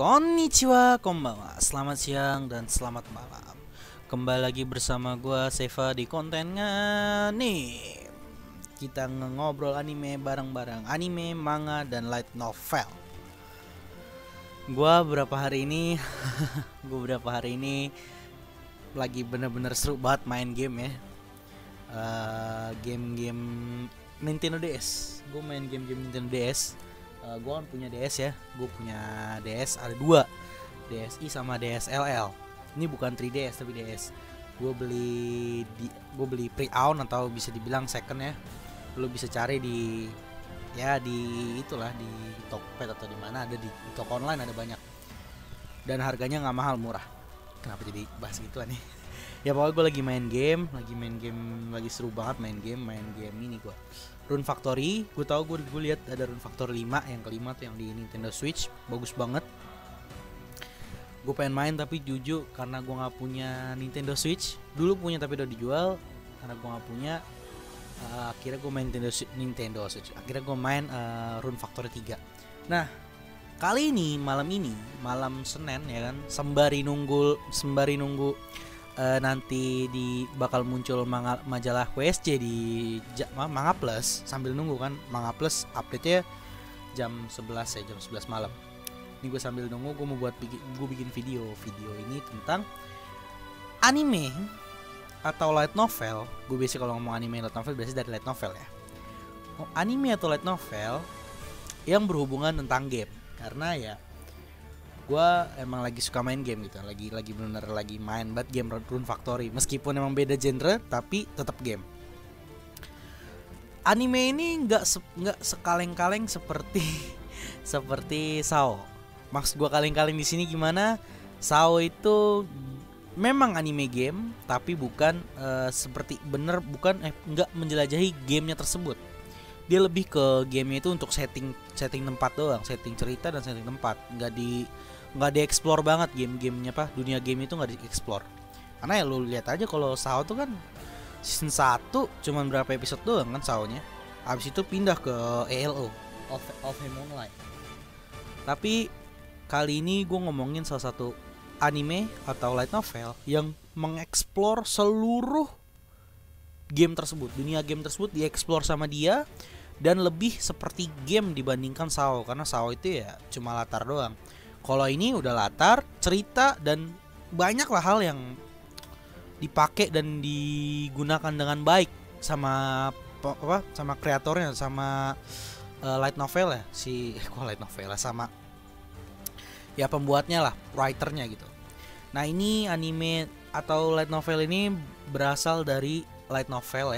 Konnichiwa, konbanwa. Selamat siang dan selamat malam. Kembali lagi bersama gua Seva di kontennya nih. Kita ngobrol anime bareng-bareng, anime, manga, dan light novel. Gua beberapa hari ini lagi bener-bener seru banget main game ya. Game-game Nintendo DS. Gue main game-game Nintendo DS. Gue kan punya DS ya. Gue punya DS ada dua, DSi sama DSLL. Ini bukan 3DS tapi DS. Gue beli pre-owned atau bisa dibilang second ya. Lo bisa cari di itulah di Tokped atau di mana, ada di toko online, ada banyak. Dan harganya nggak mahal, murah. Kenapa jadi bahas gituan nih? Ya pokoknya gue lagi main game, lagi seru banget main game ini gue. Rune Factory, gue lihat ada Rune Factory 5, yang kelima tuh yang di Nintendo Switch, bagus banget. Gue pengen main tapi jujur karena gue nggak punya Nintendo Switch. Dulu punya tapi udah dijual karena gue nggak punya. Akhirnya gue main Nintendo Switch. Akhirnya gue main Rune Factory 3. Nah, kali ini malam Senin ya kan, sembari nunggu nanti bakal muncul majalah WSC di Manga Plus. Sambil nunggu kan, Manga Plus update-nya jam 11 malam. Ini gue sambil nunggu, gue bikin video ini tentang anime atau light novel. Gue biasa kalau ngomong anime light novel biasanya dari light novel ya. Anime atau light novel yang berhubungan tentang game. Karena ya gue emang lagi suka main game gitu, lagi bener lagi main banget game Rune Factory, meskipun emang beda genre tapi tetap game. Anime ini nggak sekaleng-kaleng seperti SAO. Maksud gue kaleng-kaleng di sini gimana? SAO itu memang anime game tapi bukan nggak menjelajahi gamenya tersebut. Dia lebih ke gamenya itu untuk setting tempat doang, setting cerita dan setting tempat, nggak dieksplor banget game-gamenya dunia game itu nggak dieksplor. Karena ya lu lihat aja kalau SAO tuh kan season 1 cuman berapa episode doang kan SAO-nya. Habis itu pindah ke ELO, Alfheim Online. Tapi kali ini gue ngomongin salah satu anime atau light novel yang mengeksplor seluruh game tersebut, dunia game tersebut dieksplor sama dia, dan lebih seperti game dibandingkan SAO. Karena SAO itu ya cuma latar doang. Kalau ini udah latar, cerita, dan banyaklah hal yang dipakai dan digunakan dengan baik sama kreatornya, sama light novel ya, sama ya pembuatnya lah, writernya gitu. Nah, ini anime atau light novel ini berasal dari light novel,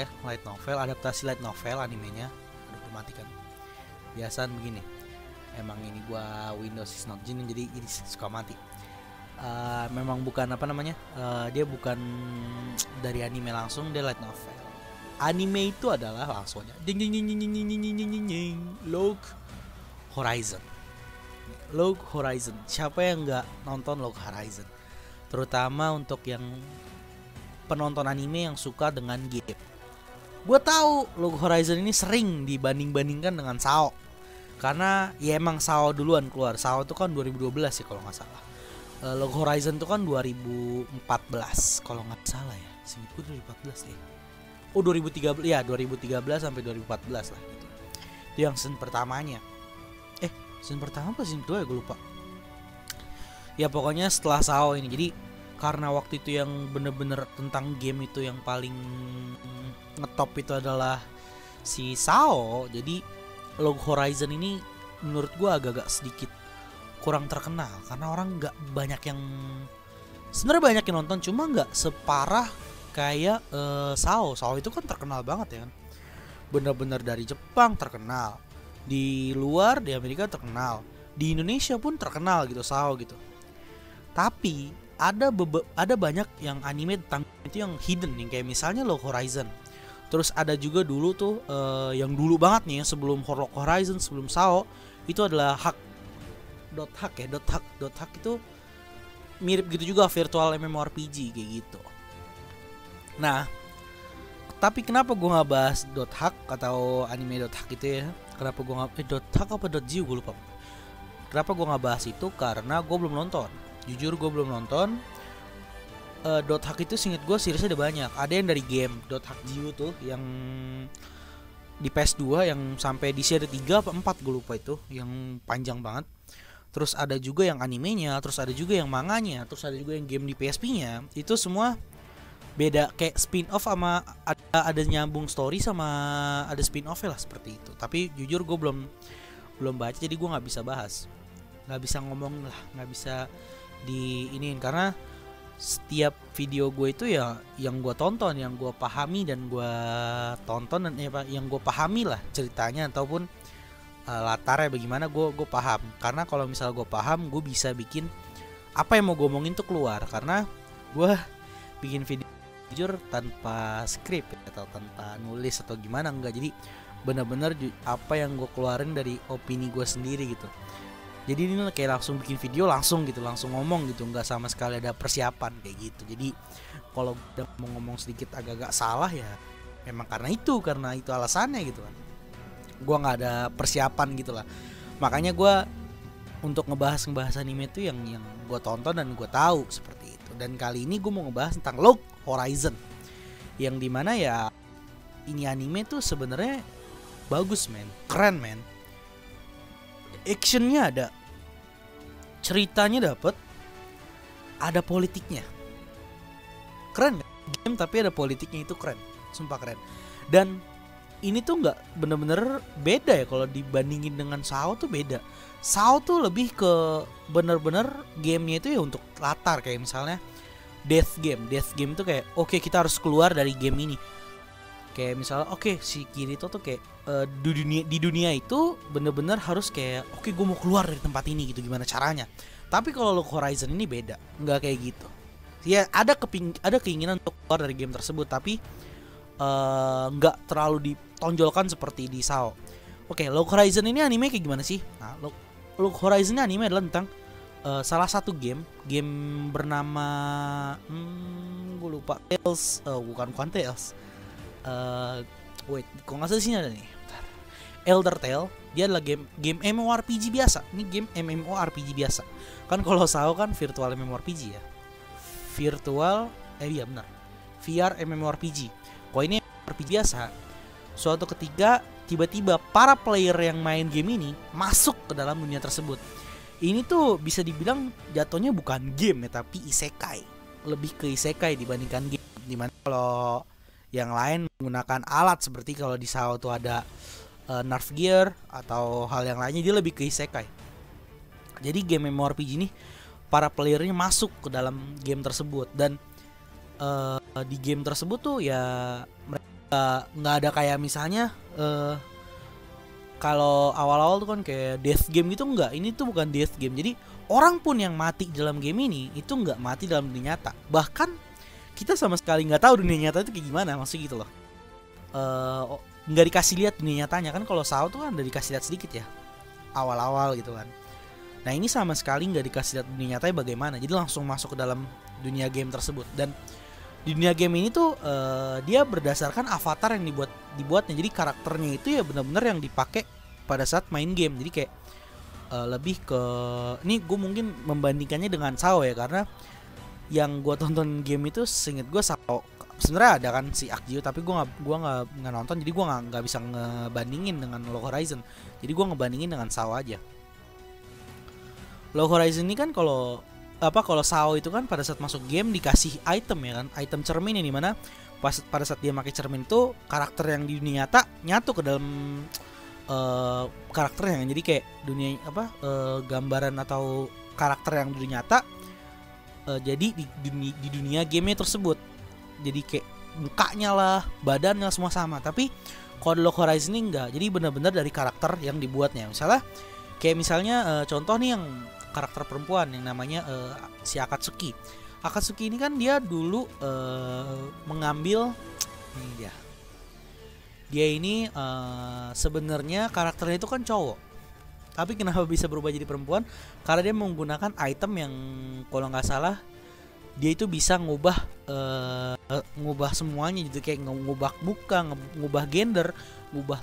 adaptasi light novel animenya. Aduh, matikan. Biasaan begini. Emang ini gua Windows is not Jin, jadi ini suka mati. Memang bukan dia bukan dari anime langsung, dia light novel. Anime itu adalah langsung aja Log Horizon. Siapa yang nggak nonton Log Horizon? Terutama untuk yang penonton anime yang suka dengan game. Gue tahu Log Horizon ini sering dibanding-bandingkan dengan SAO. Karena ya emang SAO duluan keluar. SAO itu kan 2012 ya kalau nggak salah. Log Horizon itu kan 2014 kalau nggak salah ya. Seingat gue 2014 ya. Oh 2013 ya, 2013 sampai 2014 lah gitu. Itu yang season pertamanya. Season pertama apa season 2 ya, gue lupa. Ya pokoknya setelah SAO ini. Jadi karena waktu itu yang bener-bener tentang game itu yang paling ngetop itu adalah si SAO. Jadi Log Horizon ini menurut gue agak-agak sedikit kurang terkenal karena orang nggak banyak yang, sebenarnya banyak yang nonton, cuma nggak separah kayak SAO. SAO itu kan terkenal banget ya kan, bener-bener dari Jepang terkenal, di luar di Amerika terkenal, di Indonesia pun terkenal gitu SAO gitu. Tapi ada banyak yang anime tentang itu yang hidden, yang kayak misalnya Log Horizon. Terus ada juga dulu tuh yang dulu banget nih ya, sebelum Log Horizon, sebelum SAO, itu adalah Dot Hack itu mirip gitu juga, virtual MMORPG kayak gitu. Nah, tapi kenapa gue nggak bahas Dot Hack atau anime Dot Hack itu ya? Kenapa gue nggak Dot Hack apa Dot Jiu, gue lupa. Kenapa gue nggak bahas itu? Karena gue belum nonton. Jujur gue belum nonton. Dot Hack itu seinget gue seriesnya ada banyak. Ada yang dari game Dot Hack Jiu tuh yang di PS2 yang sampai di ada 3 apa 4 gue lupa itu, yang panjang banget. Terus ada juga yang animenya, terus ada juga yang manganya, terus ada juga yang game di PSP-nya. Itu semua beda, kayak spin-off sama ada nyambung story sama ada spin-off lah seperti itu. Tapi jujur gue belum baca, jadi gue nggak bisa bahas, nggak bisa ngomong lah, nggak bisa diiniin karena setiap video gue itu ya yang gue tonton, yang gue pahami dan gue tonton dan yang gue pahami lah ceritanya ataupun latarnya bagaimana gue paham. Karena kalau misalnya gue paham, gue bisa bikin apa yang mau gue omongin tuh keluar. Karena gue bikin video jujur tanpa skrip atau tanpa nulis atau gimana, enggak. Jadi benar-benar apa yang gue keluarin dari opini gue sendiri gitu. Jadi ini kayak langsung bikin video langsung gitu, langsung ngomong gitu, nggak sama sekali ada persiapan kayak gitu. Jadi kalau udah mau ngomong sedikit agak-agak salah ya memang karena itu alasannya gitu kan. Gue nggak ada persiapan gitu lah. Makanya gue untuk ngebahas anime itu yang gue tonton dan gue tahu seperti itu. Dan kali ini gue mau ngebahas tentang Log Horizon, yang dimana ya ini anime tuh sebenarnya bagus men, keren men. Actionnya ada, ceritanya dapet, ada politiknya, keren gak? Game tapi ada politiknya, itu keren, sumpah keren. Dan ini tuh nggak bener-bener beda ya kalau dibandingin dengan SAO tuh beda. SAO tuh lebih ke bener-bener gamenya itu ya untuk latar, kayak misalnya Death Game tuh kayak oke, kita harus keluar dari game ini. Kayak misalnya oke, si Kirito tuh kayak di dunia itu bener-bener harus kayak oke, gue mau keluar dari tempat ini gitu, gimana caranya. Tapi kalau Log Horizon ini beda, nggak kayak gitu. Ya ada keinginan untuk keluar dari game tersebut, tapi nggak terlalu ditonjolkan seperti di SAO. Oke, Log Horizon ini anime kayak gimana sih? Nah, Log Horizon ini anime adalah tentang salah satu game bernama gue lupa, Tales, bukan Tales. Wait, kok nggak salah sini ada nih. Elder Tale. Dia adalah game MMORPG biasa. Ini game MMORPG biasa. Kan kalau SAO kan virtual MMORPG ya. Iya benar. VR MMORPG. Kok ini RPG biasa. Suatu ketika tiba-tiba para player yang main game ini masuk ke dalam dunia tersebut. Ini tuh bisa dibilang jatuhnya bukan game ya, tapi isekai. Lebih ke isekai dibandingkan game. Dimana kalau yang lain menggunakan alat seperti kalau di SAO tuh ada nerf gear atau hal yang lainnya, dia lebih ke isekai. Jadi game MMORPG ini para playernya masuk ke dalam game tersebut, dan di game tersebut tuh ya mereka nggak ada kayak misalnya kalau awal-awal tuh kan kayak death game gitu, enggak. Ini tuh bukan death game. Jadi orang pun yang mati dalam game ini itu nggak mati dalam dunia nyata. Bahkan kita sama sekali nggak tahu dunia nyata itu kayak gimana, maksudnya gitu loh. Nggak dikasih lihat dunia nyatanya kan. Kalau SAO tuh kan udah dikasih lihat sedikit ya awal-awal gitu kan. Nah ini sama sekali nggak dikasih lihat dunia nyatanya bagaimana, jadi langsung masuk ke dalam dunia game tersebut. Dan di dunia game ini tuh dia berdasarkan avatar yang dibuatnya. Jadi karakternya itu ya benar-benar yang dipakai pada saat main game. Jadi kayak lebih ke, ini gue mungkin membandingkannya dengan SAO ya, karena yang gue tonton game itu seinget gue SAO sebenarnya ada kan si Akjiu, tapi gue nggak nonton, jadi gue nggak bisa ngebandingin dengan Log Horizon. Jadi gue ngebandingin dengan SAO aja. Log Horizon ini kan kalau SAO itu kan pada saat masuk game dikasih item ya kan, item cermin, yang dimana pada saat dia pakai cermin itu karakter yang di dunia nyata nyatu ke dalam karakternya. Jadi kayak dunia gambaran atau karakter yang di dunia nyata jadi di dunia gamenya tersebut. Jadi kayak mukanya lah, badannya semua sama. Tapi kalau Log Horizon ini enggak. Jadi benar-benar dari karakter yang dibuatnya. Misalnya contoh nih yang karakter perempuan yang namanya si Akatsuki. Akatsuki ini kan dia dulu mengambil ini dia ini sebenarnya karakternya itu kan cowok, tapi kenapa bisa berubah jadi perempuan? Karena dia menggunakan item yang kalau nggak salah dia itu bisa ngubah semuanya gitu, kayak ngubah muka, ngubah gender, ngubah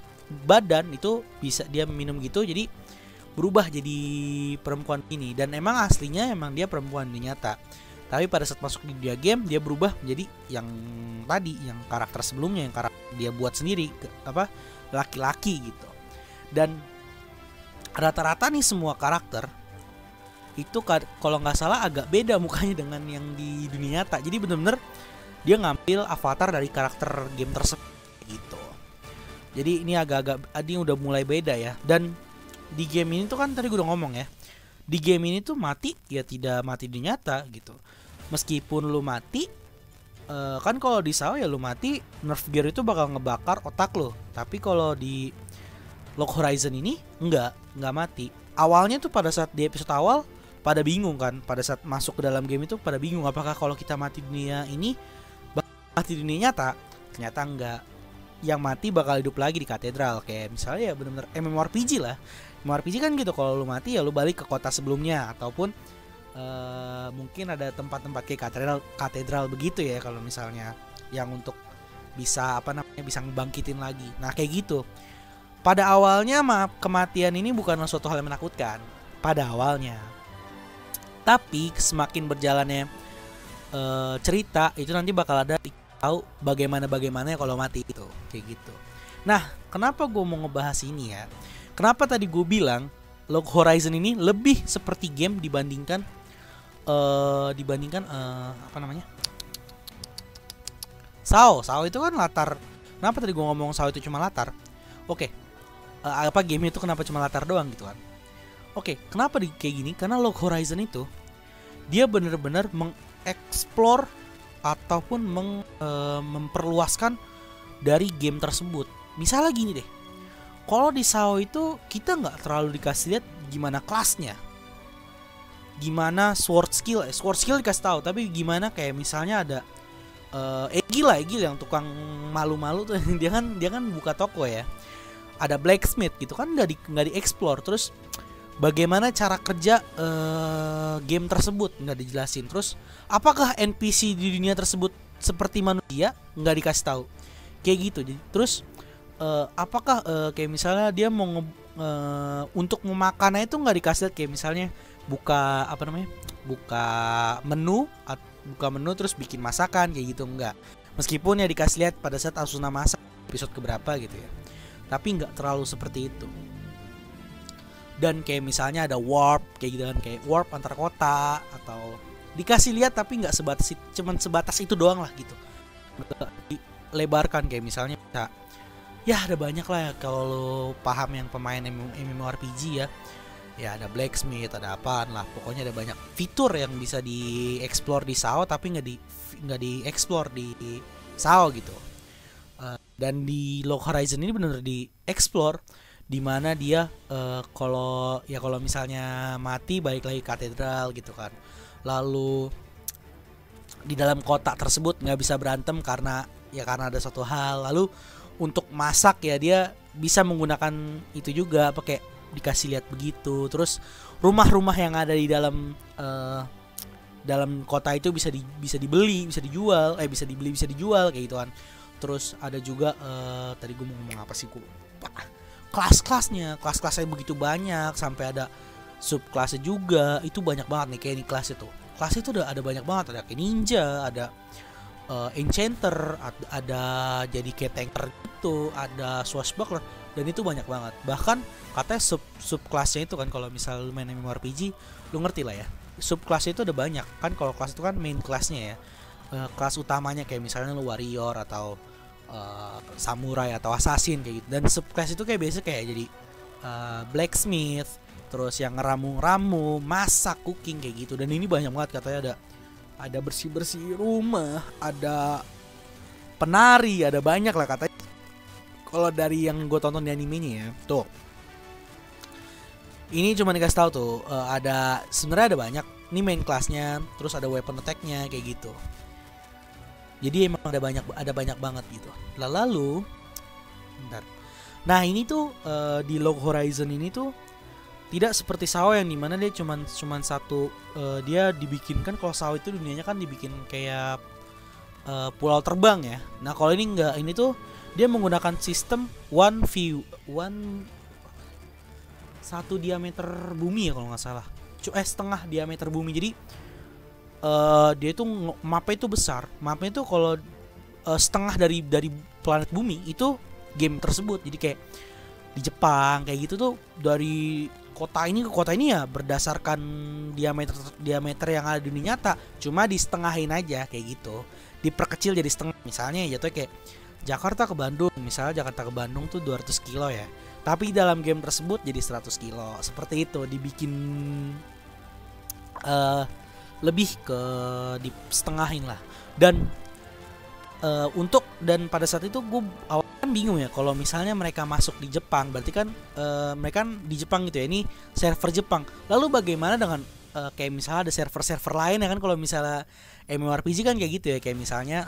badan, itu bisa dia minum gitu. Jadi berubah jadi perempuan ini, dan emang aslinya emang dia perempuan di nyata. Tapi pada saat masuk di dia game dia berubah menjadi yang tadi, yang karakter sebelumnya, yang karakter dia buat sendiri, laki-laki gitu. Dan rata-rata nih semua karakter itu kalau nggak salah agak beda mukanya dengan yang di dunia nyata. Jadi bener-bener dia ngambil avatar dari karakter game tersebut gitu. Jadi ini agak-agak ini udah mulai beda ya. Dan di game ini tuh kan tadi gue udah ngomong ya, di game ini tuh mati ya tidak mati di nyata gitu. Meskipun lu mati, kan kalau di SAO ya lu mati, nerf gear itu bakal ngebakar otak lo. Tapi kalau di Log Horizon ini enggak mati. Awalnya tuh pada saat di episode awal pada bingung kan, pada saat masuk ke dalam game itu pada bingung apakah kalau kita mati dunia ini mati dunia nyata. Ternyata enggak. Yang mati bakal hidup lagi di katedral, kayak misalnya ya benar-benar MMORPG lah. MMORPG kan gitu, kalau lu mati ya lu balik ke kota sebelumnya, ataupun mungkin ada tempat-tempat kayak katedral begitu ya, kalau misalnya yang untuk bisa bisa ngebangkitin lagi. Nah kayak gitu. Pada awalnya kematian ini bukanlah suatu hal yang menakutkan pada awalnya, tapi semakin berjalannya cerita itu nanti bakal ada tahu bagaimana kalau mati itu kayak gitu. Nah kenapa gue mau ngebahas ini ya, kenapa tadi gue bilang Log Horizon ini lebih seperti game dibandingkan SAO itu kan latar. Kenapa tadi gue ngomong SAO itu cuma latar? Oke, game itu kenapa cuma latar doang gitu kan? Oke, kenapa kayak gini? Karena Log Horizon itu dia benar-benar mengeksplor ataupun memperluaskan dari game tersebut. Misalnya gini deh, kalau di SAO itu kita nggak terlalu dikasih lihat gimana kelasnya, gimana sword skill dikasih tahu, tapi gimana kayak misalnya ada Egil yang tukang malu-malu tuh dia kan buka toko ya, ada blacksmith gitu kan nggak dieksplor. Terus bagaimana cara kerja game tersebut nggak dijelasin. Terus apakah NPC di dunia tersebut seperti manusia, nggak dikasih tahu kayak gitu. Terus apakah kayak misalnya dia mau untuk memakannya itu nggak dikasih lihat, kayak misalnya buka menu terus bikin masakan kayak gitu, enggak. Meskipun ya dikasih lihat pada saat Asuna masak episode keberapa gitu ya, tapi nggak terlalu seperti itu. Dan kayak misalnya ada warp kayak gitu kan, kayak warp antar kota, atau dikasih lihat tapi nggak sebatas itu doang lah gitu, dilebarkan. Kayak misalnya ya ada banyak lah ya, kalau lo paham yang pemain MMORPG ya ada blacksmith, ada apaan lah, pokoknya ada banyak fitur yang bisa dieksplor di SAO tapi nggak dieksplor di SAO gitu. Dan di Log Horizon ini benar-benar dieksplor, dimana dia kalau misalnya mati balik lagi katedral gitu kan. Lalu di dalam kota tersebut nggak bisa berantem karena ada suatu hal. Lalu untuk masak ya dia bisa menggunakan itu juga, pakai dikasih lihat begitu. Terus rumah-rumah yang ada di dalam kota itu bisa dibeli, bisa dijual, bisa dibeli, bisa dijual kayak gitu kan. Terus ada juga tadi gue mau ngomong apa sih, gue lupa. Kelasnya begitu banyak, sampai ada subkelasnya juga. Itu banyak banget nih, kayak ini kelas itu ada banyak banget, ada kayak ninja, ada enchanter, ada jadi kayak tanker gitu, ada swashbuckler, dan itu banyak banget. Bahkan katanya subkelasnya itu kan, kalau misal lu main MMORPG lu ngerti lah ya, subkelasnya itu ada banyak kan. Kalau kelas itu kan main kelasnya ya, kelas utamanya kayak misalnya lu warrior atau samurai atau assassin kayak gitu. Dan subkelas itu kayak biasa kayak jadi blacksmith, terus yang ngeramu, masak, cooking kayak gitu. Dan ini banyak banget katanya, ada bersih rumah, ada penari, ada banyak lah katanya. Kalau dari yang gue tonton di animenya ya, tuh ini cuma dikasih tahu tuh sebenarnya ada banyak ini main kelasnya, terus ada weapon attack-nya kayak gitu. Jadi emang ada banyak banget gitu. Lalu bentar. Nah ini tuh di Log Horizon ini tuh tidak seperti SAO yang dimana dia cuman satu, dia dibikinkan. Kalau SAO itu dunianya kan dibikin kayak pulau terbang ya. Nah kalau ini enggak, ini tuh dia menggunakan sistem one satu diameter bumi ya kalau nggak salah, setengah diameter bumi. Jadi dia itu mapnya itu besar, mapnya itu kalau setengah dari planet bumi itu game tersebut. Jadi kayak di Jepang kayak gitu tuh, dari kota ini ke kota ini ya berdasarkan diameter yang ada di dunia nyata, cuma disetengahin aja kayak gitu, diperkecil jadi setengah. Misalnya jatuhnya kayak Jakarta ke Bandung, misalnya Jakarta ke Bandung tuh 200 kilo ya, tapi dalam game tersebut jadi 100 kilo. Seperti itu, dibikin lebih ke disetengahin lah. Dan dan pada saat itu gue awal kan bingung ya, kalau misalnya mereka masuk di Jepang berarti kan mereka kan di Jepang gitu ya, ini server Jepang. Lalu bagaimana dengan kayak misalnya ada server-server lain ya kan, kalau misalnya MMORPG kan kayak gitu ya, kayak misalnya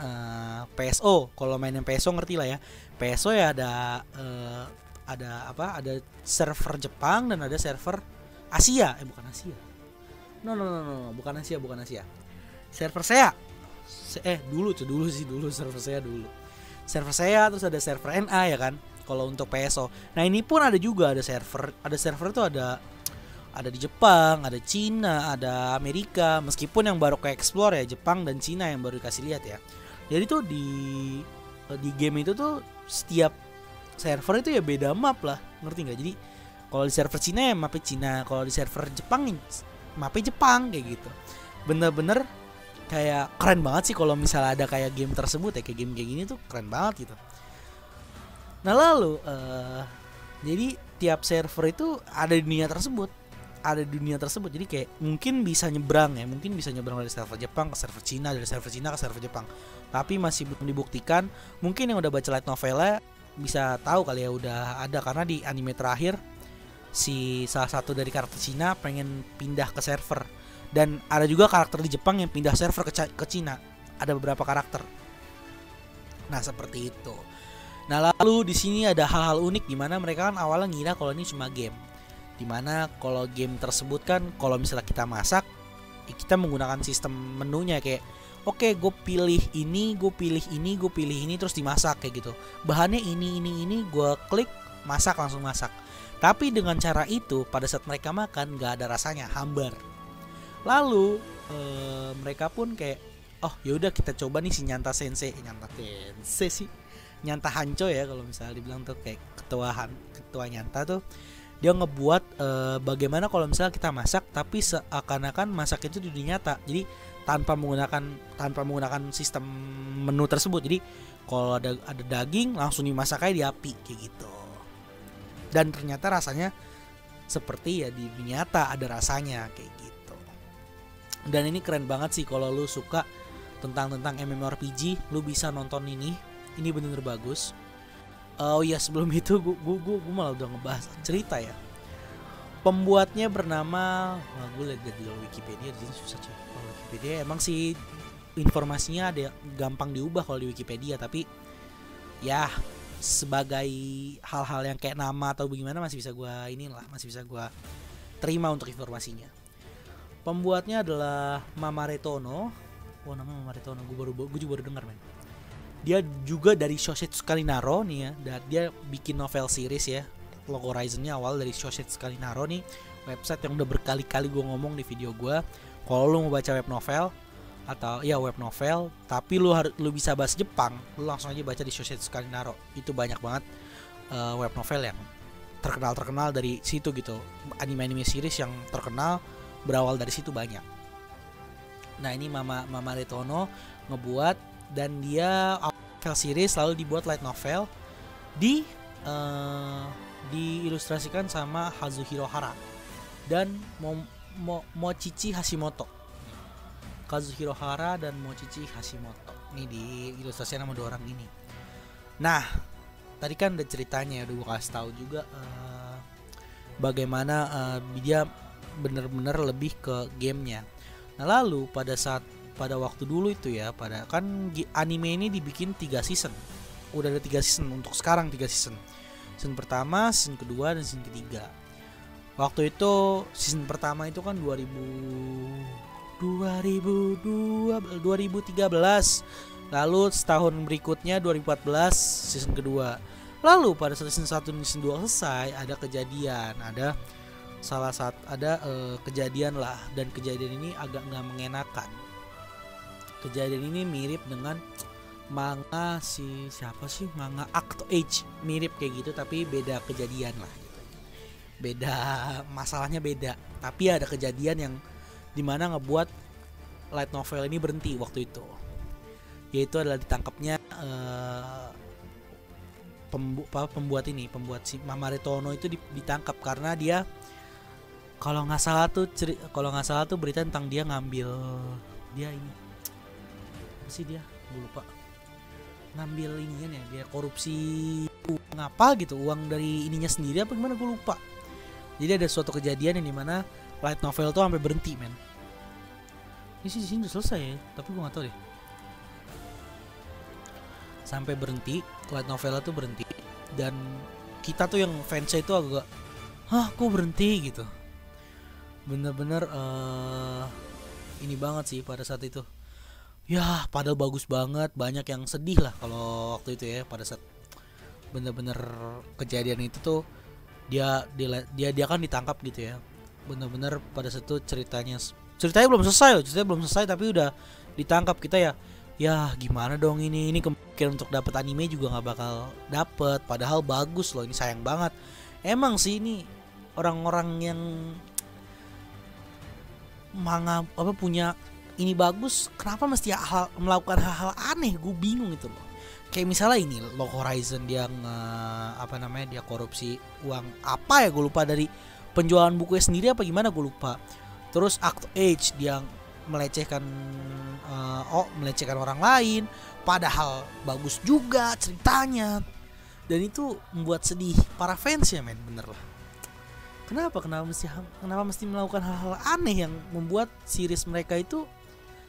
PSO, kalau mainin PSO ngerti lah ya, PSO ya ada server Jepang dan ada server Asia, bukan Asia, no, bukan Asia, server saya dulu server saya terus ada server NA ya kan kalau untuk PSO. Nah ini pun ada juga, ada server itu ada di Jepang, ada Cina, ada Amerika, meskipun yang baru ke explore ya Jepang dan Cina yang baru dikasih lihat ya. Jadi tuh di game itu tuh setiap server itu ya beda map lah, ngerti nggak? Jadi kalau di server Cina ya mapnya Cina, kalau di server Jepang mapnya Jepang kayak gitu. Bener-bener kayak keren banget sih kalau misalnya ada kayak game tersebut ya, kayak game kayak gini tuh keren banget gitu. Nah lalu jadi tiap server itu ada di dunia tersebut, jadi kayak mungkin bisa nyebrang dari server Jepang ke server Cina, dari server Cina ke server Jepang, tapi masih belum dibuktikan. Mungkin yang udah baca light novelnya bisa tahu kali ya, udah ada, karena di anime terakhir si salah satu dari karakter Cina pengen pindah ke server, dan ada juga karakter di Jepang yang pindah server ke Cina, ada beberapa karakter. Nah seperti itu. Nah lalu di sini ada hal-hal unik, dimana mereka kan awalnya ngira kalau ini cuma game, dimana kalau game tersebut kan kalau misalnya kita masak, kita menggunakan sistem menunya kayak oke, gue pilih ini, terus dimasak kayak gitu. Bahannya ini, gue klik masak, langsung masak. Tapi dengan cara itu pada saat mereka makan gak ada rasanya, hambar. Lalu mereka pun kayak yaudah kita coba nih si Nyanta Hanco ya kalau misalnya dibilang tuh, kayak ketua Nyanta tuh, dia ngebuat bagaimana kalau misalnya kita masak tapi seakan-akan masak itu di dunia nyata. Jadi tanpa menggunakan sistem menu tersebut. Jadi kalau ada daging langsung dimasak aja di api kayak gitu. Dan ternyata rasanya seperti ya di dunia nyata ada rasanya kayak gitu. Dan ini keren banget sih kalau lu suka tentang MMORPG, lu bisa nonton ini. Ini bener-bener bagus. Oh iya, sebelum itu gue malah udah ngebahas cerita ya. Pembuatnya bernama, gue lihat di Wikipedia, jadi susah cuy. Kalau Wikipedia emang sih informasinya ada gampang diubah kalau di Wikipedia, tapi ya sebagai hal-hal yang kayak nama atau bagaimana masih bisa gue terima untuk informasinya. Pembuatnya adalah Mamare Tono. Namanya Mamare Tono, gue juga baru dengar men. Dia juga dari Shousetsu Kalinaro nih ya, dan dia bikin novel series ya. Log Horizon-nya awal dari Shousetsu Kalinaro nih, website yang udah berkali-kali gue ngomong di video gue. Kalau lu mau baca web novel tapi lu bisa bahasa Jepang, lu langsung aja baca di Shousetsu Kalinaro. Itu banyak banget web novel yang terkenal dari situ gitu. Anime series yang terkenal berawal dari situ banyak. Nah ini Mamare Tono ngebuat, dan dia novel series lalu dibuat light novel, diilustrasikan sama Kazuhiro Hara dan Mochichi Hashimoto. Kazuhiro Hara dan Mochichi Hashimoto ini diilustrasikan sama dua orang ini. Nah tadi kan ada ceritanya, udah gue kasih tahu juga bagaimana dia bener-bener lebih ke gamenya. Nah lalu pada waktu dulu itu ya, kan anime ini dibikin 3 season. Udah ada 3 season untuk sekarang, 3 season. Season pertama, season kedua, dan season ketiga. Waktu itu season pertama itu kan 2013. Lalu setahun berikutnya 2014 season kedua. Lalu pada saat season 1 dan season 2 selesai, ada kejadian, ada salah satu ada kejadian lah, dan kejadian ini agak nggak mengenakan. Kejadian ini mirip dengan manga siapa sih, manga Act Age, mirip kayak gitu tapi beda kejadian lah gitu. Beda masalahnya beda, tapi ada kejadian yang dimana ngebuat light novel ini berhenti waktu itu, yaitu adalah ditangkapnya pembuat si Mamoru Tono itu ditangkap karena dia kalau nggak salah tuh berita tentang dia ngambil dia ini apa sih dia, gue lupa, ngambil ininya ya, dia korupsi uang apa gitu, uang dari ininya sendiri apa gimana gue lupa. Jadi ada suatu kejadian yang dimana light novel tuh sampai berhenti men. Ini sih di sini udah selesai ya, tapi gue nggak tahu deh. Sampai berhenti, light novel tuh berhenti, dan kita tuh yang fansnya itu agak, kok berhenti gitu. Bener-bener ini banget sih pada saat itu. Ya padahal bagus banget, banyak yang sedih lah kalau waktu itu ya, pada saat bener-bener kejadian itu tuh dia kan ditangkap gitu ya. Bener-bener pada saat itu ceritanya belum selesai tapi udah ditangkap. Kita ya gimana dong, ini kemungkinan untuk dapat anime juga nggak bakal dapet, padahal bagus loh, ini sayang banget. Emang sih ini orang-orang yang manga punya ini bagus, kenapa mesti melakukan hal-hal aneh? Gue bingung itu loh. Kayak misalnya ini Log Horizon, dia dia korupsi uang apa ya, gue lupa, dari penjualan bukunya sendiri apa gimana gue lupa. Terus Act Age dia melecehkan orang lain, padahal bagus juga ceritanya, dan itu membuat sedih para fans ya men, bener lah. Kenapa mesti melakukan hal-hal aneh yang membuat series mereka itu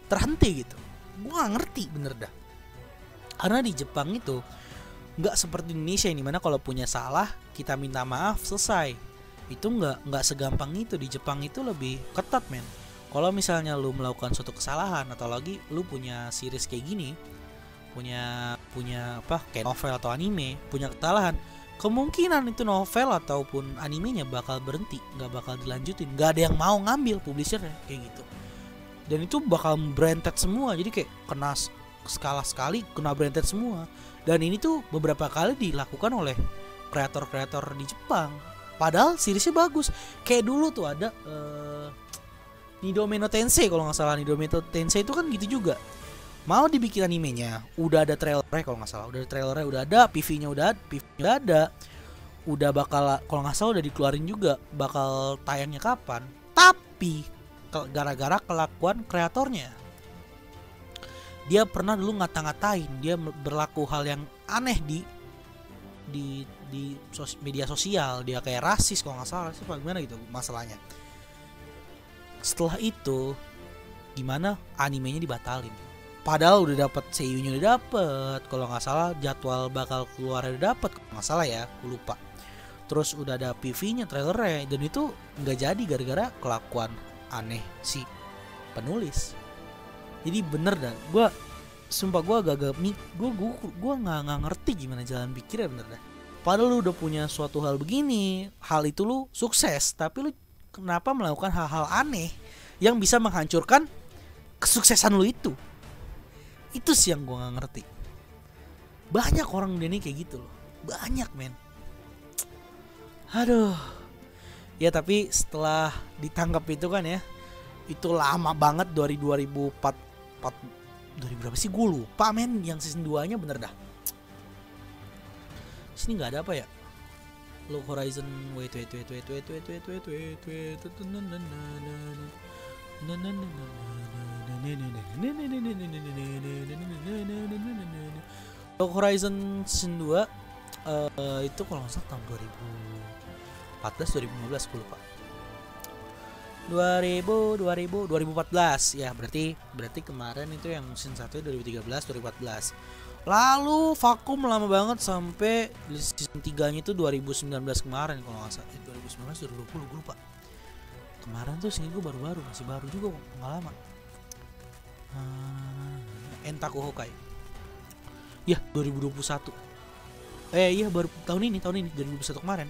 terhenti gitu? Gue gak ngerti bener dah. Karena di Jepang itu nggak seperti Indonesia ini, mana kalau punya salah kita minta maaf selesai. Itu nggak segampang itu. Di Jepang itu lebih ketat men. Kalau misalnya lu melakukan suatu kesalahan, atau lagi lu punya series kayak gini, punya kayak novel atau anime, punya kesalahan, kemungkinan itu novel ataupun animenya bakal berhenti, nggak bakal dilanjutin, nggak ada yang mau ngambil publishernya kayak gitu. Dan itu bakal branded semua, jadi kayak kena sekali kena branded semua. Dan ini tuh beberapa kali dilakukan oleh kreator-kreator di Jepang, padahal seriesnya bagus. Kayak dulu tuh ada Nidomeno Tensei kalau nggak salah. Nidomeno Tensei itu kan gitu juga, mau dibikin animenya, udah ada trailernya kalau nggak salah, udah ada PV-nya, udah ada, udah bakal kalau nggak salah udah dikeluarin juga, bakal tayangnya kapan. Tapi gara-gara kelakuan kreatornya, dia pernah dulu ngata-ngatain, dia berlaku hal yang aneh di media sosial, dia kayak rasis kalau nggak salah, siapa gimana gitu masalahnya. Setelah itu gimana, animenya dibatalin. Padahal udah dapat seiyunya, udah dapet, kalau nggak salah jadwal bakal keluar udah dapet kalau nggak salah ya, aku lupa. Terus udah ada PV-nya, trailernya, dan itu nggak jadi gara-gara kelakuan aneh si penulis. Jadi bener dah, gue agak gue nggak ngerti gimana jalan pikirnya, bener dah. Padahal lu udah punya suatu hal begini, hal itu lu sukses, tapi lu kenapa melakukan hal-hal aneh yang bisa menghancurkan kesuksesan lu itu? Itu sih yang gue nggak ngerti. Banyak orang ini kayak gitu loh, banyak men. Aduh. Ya tapi setelah ditangkap itu kan ya, itu lama banget, dari 2004 berapa sih gue lupa men, yang season 2 nya bener dah. Sini nggak ada apa ya, Log Horizon, wait. Log Horizon season 2 itu kalau nggak salah tahun 2015 gue lupa. 2014 ya, berarti kemarin itu yang season 1 2013 2014. Lalu vakum lama banget sampai season 3-nya itu 2019 kemarin kalau nggak salah. 2019 2020 gue lupa. Kemarin tuh season gue baru-baru, masih baru juga kok, nggak lama. Entaku Hokai. Ya 2021. Iya baru tahun ini 2021 kemarin.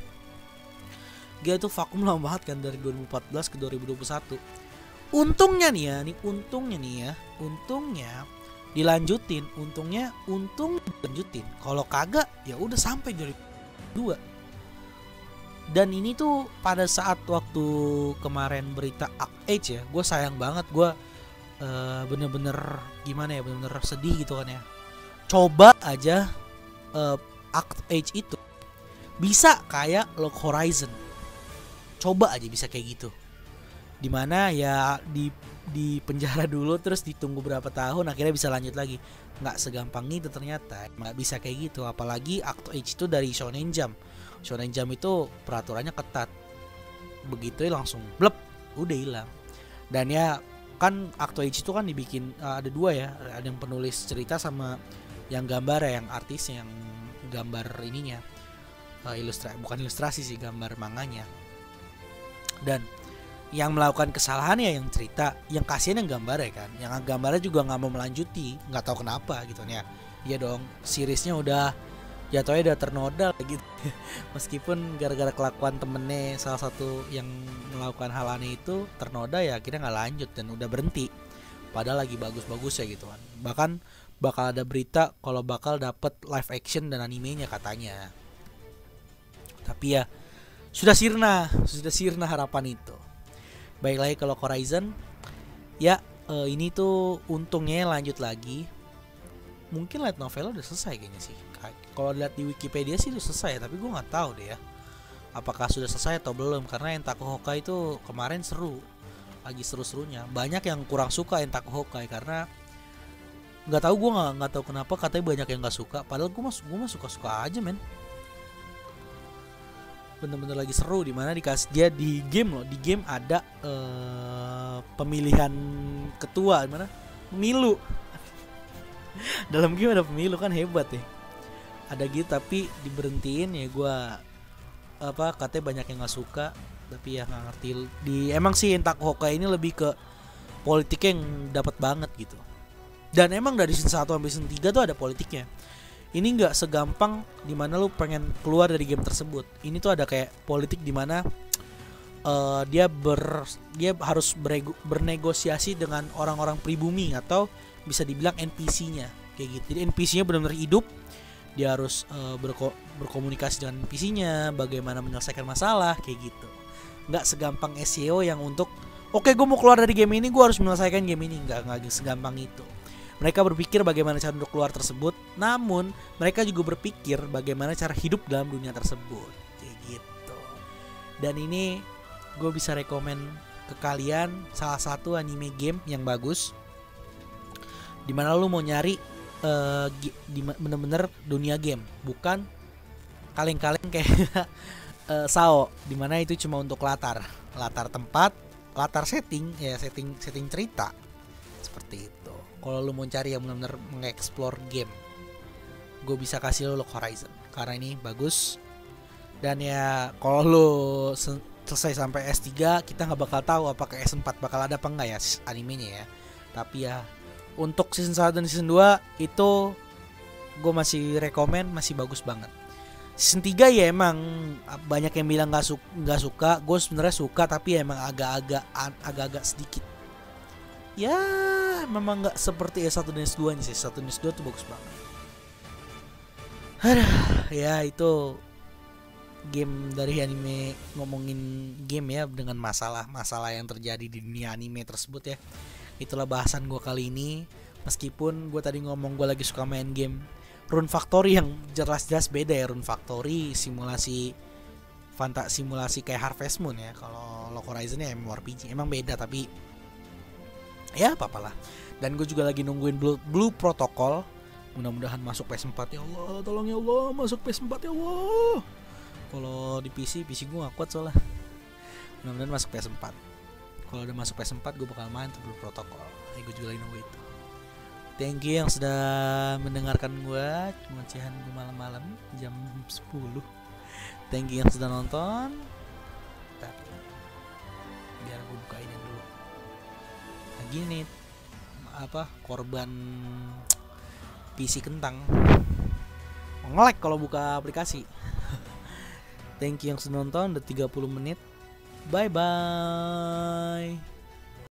3 itu vakum lama banget kan, dari 2014 ke 2021. Untungnya dilanjutin, untung dilanjutin. Kalau kagak ya udah sampai 2002. Dan ini tuh pada saat waktu kemarin berita Age ya, gue sayang banget, gue bener-bener gimana ya, bener-bener sedih gitu kan ya. Coba aja Act Age itu bisa kayak Log Horizon, coba aja bisa kayak gitu, dimana ya di penjara dulu terus ditunggu berapa tahun akhirnya bisa lanjut lagi. Nggak segampang itu ternyata, nggak bisa kayak gitu. Apalagi Act Age itu dari Shonen Jump itu peraturannya ketat, begitu langsung blep udah hilang. Dan ya kan Act Age itu kan dibikin ada dua ya, ada yang penulis cerita sama yang gambar ya, yang artis yang gambar ininya, bukan ilustrasi sih, gambar manganya. Dan yang melakukan kesalahan ya yang cerita, yang kasihan yang gambar ya kan, yang gambarnya juga nggak mau melanjuti, nggak tahu kenapa gitu ya. Iya dong, seriesnya udah jatuhnya udah ternoda gitu. Meskipun gara-gara kelakuan temennya salah satu yang melakukan hal aneh itu ternoda, ya akhirnya nggak lanjut dan udah berhenti. Padahal lagi bagus-bagus ya gitu kan. Bahkan bakal ada berita kalau bakal dapet live action dan animenya katanya. Tapi ya sudah sirna harapan itu. Baik lagi kalau Horizon ya, ini tuh untungnya lanjut lagi. Mungkin light novel udah selesai kayaknya sih. Kalau lihat di Wikipedia sih udah selesai, tapi gue nggak tahu deh ya apakah sudah selesai atau belum, karena Entaku Hokkai itu kemarin lagi seru-serunya. Banyak yang kurang suka Entaku Hokkai karena nggak tahu, gue nggak tahu kenapa katanya banyak yang nggak suka. Padahal gue mah suka-suka aja men. Bener-bener lagi seru, dimana dikasih dia di game loh, di game ada pemilihan ketua, gimana pemilu. Dalam game ada pemilu, kan hebat ya. Ada gitu tapi diberhentiin ya, gue katanya banyak yang nggak suka, tapi ya nggak ngerti. Emang sih Entaku Hokkai ini lebih ke politiknya yang dapat banget gitu. Dan emang dari season 1 sampai season 3 tuh ada politiknya. Ini nggak segampang dimana lu pengen keluar dari game tersebut. Ini tuh ada kayak politik dimana dia harus bernegosiasi dengan orang-orang pribumi atau bisa dibilang NPC-nya kayak gitu. Jadi NPC-nya benar-benar hidup. Dia harus berkomunikasi dengan NPC-nya, bagaimana menyelesaikan masalah kayak gitu. Nggak segampang SEO yang untuk oke, gue mau keluar dari game ini, gue harus menyelesaikan game ini. Nggak segampang itu. Mereka berpikir bagaimana cara untuk keluar tersebut, namun mereka juga berpikir bagaimana cara hidup dalam dunia tersebut kayak gitu. Dan ini gue bisa rekomen ke kalian salah satu anime game yang bagus, dimana lu mau nyari bener-bener dunia game, bukan kaleng-kaleng kayak Sao, dimana itu cuma untuk latar tempat, latar setting cerita seperti itu. Kalau lu mau cari yang benar-benar mengeksplor game, gue bisa kasih lu Log Horizon karena ini bagus. Dan ya kalau lu selesai sampai S3, kita nggak bakal tahu apakah S4 bakal ada apa enggak ya animenya ya. Tapi ya untuk season 1 dan season 2 itu gue masih rekomen, masih bagus banget. Season 3 ya emang banyak yang bilang nggak suka. Gue sebenarnya suka, tapi emang agak sedikit. Ya memang nggak seperti S1 dan S2 nya sih. S1 dan S2 tuh bagus banget. Ya itu game dari anime, ngomongin game ya, dengan masalah yang terjadi di dunia anime tersebut ya. Itulah bahasan gue kali ini. Meskipun gue tadi ngomong gue lagi suka main game Rune Factory yang jelas-jelas beda ya. Rune Factory simulasi kayak Harvest Moon ya. Kalau Log Horizon ya MMORPG, emang beda tapi ya apa-apalah. Dan gue juga lagi nungguin Blue Protocol. Mudah-mudahan masuk PS4 ya Allah, tolong ya Allah, masuk PS4 ya Allah. Kalau di PC gue gak kuat soalnya. Mudah-mudahan masuk PS4. Kalau udah masuk PS4 gue bakal main tuh Blue Protocol. Gue juga lagi nunggu itu. Thank you yang sudah mendengarkan gue cemocehan gue malam-malam jam 10. Thank you yang sudah nonton. Bentar, biar gue bukainnya dulu. Nah gini, korban PC kentang nge-lag kalau buka aplikasi. Thank you yang sudah nonton, udah 30 menit. Bye bye.